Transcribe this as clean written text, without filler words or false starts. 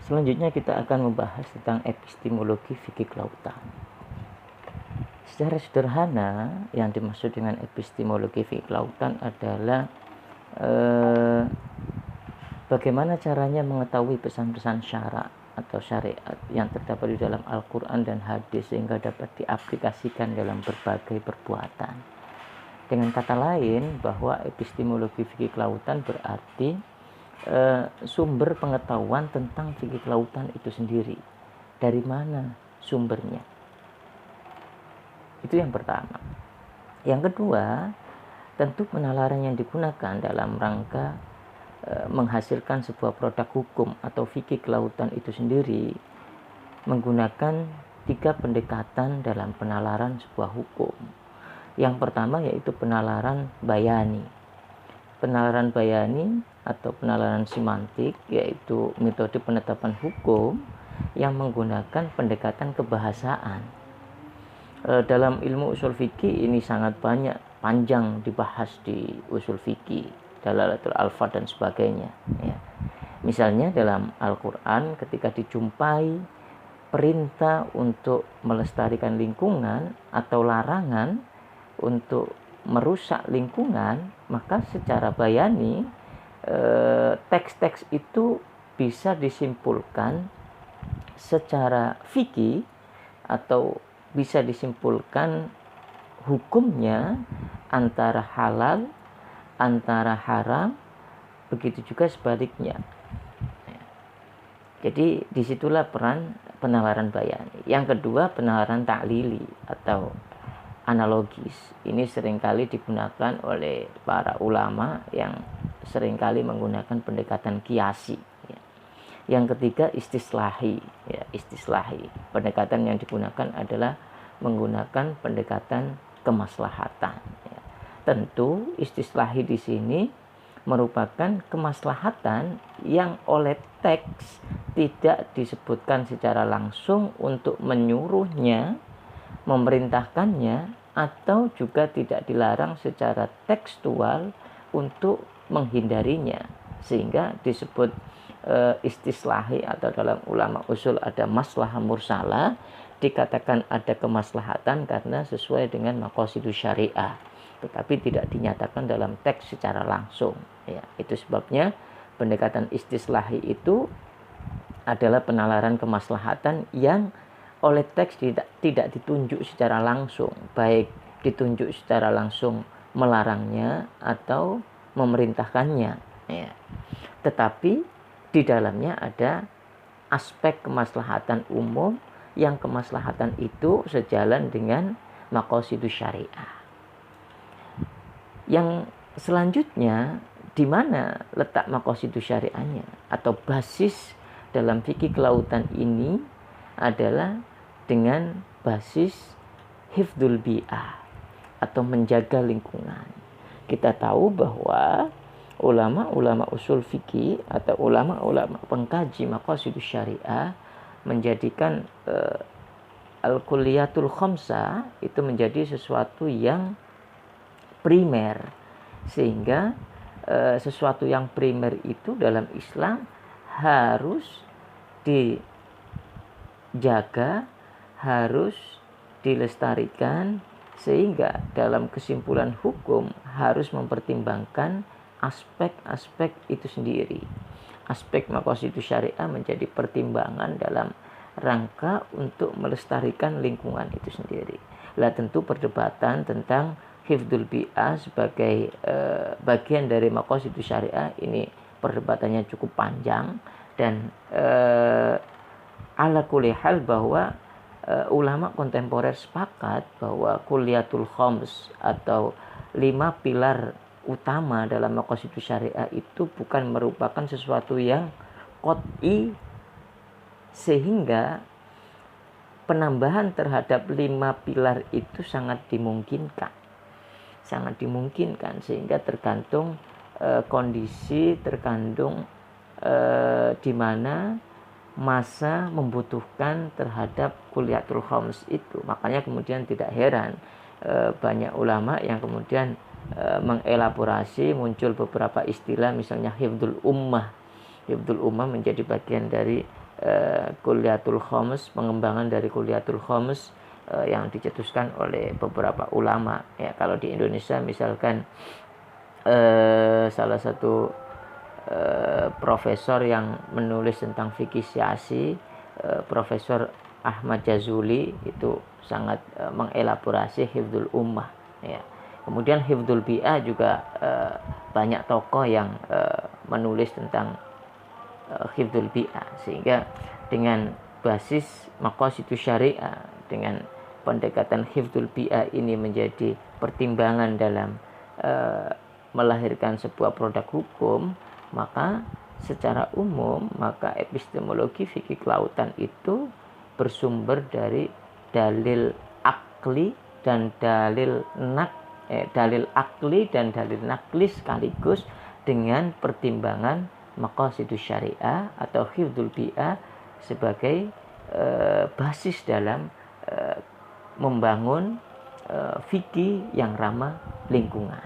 Selanjutnya kita akan membahas tentang epistemologi fikih kelautan. Secara sederhana, yang dimaksud dengan epistemologi fikih kelautan adalah bagaimana caranya mengetahui pesan-pesan syara atau syariat yang terdapat di dalam Al-Quran dan hadis sehingga dapat diaplikasikan dalam berbagai perbuatan. Dengan kata lain, bahwa epistemologi fikih kelautan berarti sumber pengetahuan tentang fikih kelautan itu sendiri. Dari mana sumbernya? Itu yang pertama. Yang kedua, tentu penalaran yang digunakan dalam rangka menghasilkan sebuah produk hukum atau fikih kelautan itu sendiri menggunakan 3 pendekatan dalam penalaran sebuah hukum. Yang pertama yaitu penalaran bayani. Penalaran bayani atau penalaran semantik yaitu metode penetapan hukum yang menggunakan pendekatan kebahasaan. Dalam ilmu usul fikih ini sangat panjang dibahas di usul fikih, dalalatul alfaz dan sebagainya ya. Misalnya dalam Al-Quran ketika dijumpai perintah untuk melestarikan lingkungan atau larangan untuk merusak lingkungan, maka secara bayani teks-teks itu bisa disimpulkan secara fikih atau bisa disimpulkan hukumnya antara halal, antara haram, begitu juga sebaliknya. Jadi disitulah peran penalaran bayani. Yang kedua penalaran ta'lili atau analogis. Ini seringkali digunakan oleh para ulama yang seringkali menggunakan pendekatan kiasi. Yang ketiga istislahi. Istislahi. Pendekatan yang digunakan adalah menggunakan pendekatan kemaslahatan. Tentu istislahi di sini merupakan kemaslahatan yang oleh teks tidak disebutkan secara langsung untuk menyuruhnya, memerintahkannya, atau juga tidak dilarang secara tekstual untuk menghindarinya, sehingga disebut istislahi atau dalam ulama usul ada maslahah mursalah, dikatakan ada kemaslahatan karena sesuai dengan maqasidus syariah, tetapi tidak dinyatakan dalam teks secara langsung ya. Itu sebabnya pendekatan istislahi itu adalah penalaran kemaslahatan yang oleh teks tidak ditunjuk secara langsung, baik ditunjuk secara langsung melarangnya atau memerintahkannya ya. Tetapi di dalamnya ada aspek kemaslahatan umum yang kemaslahatan itu sejalan dengan maqasidus syariah. Yang selanjutnya, di mana letak maqasidus syariahnya atau basis dalam fikih kelautan ini adalah dengan basis hifdzul bi'ah atau menjaga lingkungan. Kita tahu bahwa ulama-ulama usul fikih atau ulama-ulama pengkaji maqasidus syariah menjadikan al-kulliyatul khamsah itu menjadi sesuatu yang primer, sehingga sesuatu yang primer itu dalam Islam harus dijaga, harus dilestarikan, sehingga dalam kesimpulan hukum harus mempertimbangkan aspek-aspek itu sendiri. Aspek maqasidus syariah menjadi pertimbangan dalam rangka untuk melestarikan lingkungan itu sendiri. Lah tentu perdebatan tentang hifdzul bi'ah sebagai bagian dari maqasidus syariah ini perdebatannya cukup panjang dan ala kulli hal bahwa ulama kontemporer sepakat bahwa kulliyatul khams atau 5 pilar utama dalam maqasidus syariah itu bukan merupakan sesuatu yang qat'i, sehingga penambahan terhadap 5 pilar itu sangat dimungkinkan, sehingga tergantung kondisi, tergantung di mana masa membutuhkan terhadap kulliyatul khams itu. Makanya kemudian tidak heran banyak ulama yang kemudian mengelaborasi, muncul beberapa istilah, misalnya hifdzul ummah. Hifdzul ummah menjadi bagian dari Kulliyatul Khomus, pengembangan dari Kulliyatul Khomus yang dicetuskan oleh beberapa ulama. Ya, kalau di Indonesia misalkan salah satu profesor yang menulis tentang fikih syiasi, Profesor Ahmad Jazuli, itu sangat mengelaborasi hifdzul ummah. Ya. Kemudian hifdzul bi'ah juga banyak tokoh yang menulis tentang hifdzul bi'ah, sehingga dengan basis maqasidus syariah, dengan pendekatan hifdzul bi'ah ini menjadi pertimbangan dalam melahirkan sebuah produk hukum, maka secara umum maka epistemologi fikih kelautan itu bersumber dari dalil akli dan dalil nakli sekaligus dengan pertimbangan maqasidus syariah atau hifdzul bi'ah sebagai basis dalam membangun fikih yang ramah lingkungan.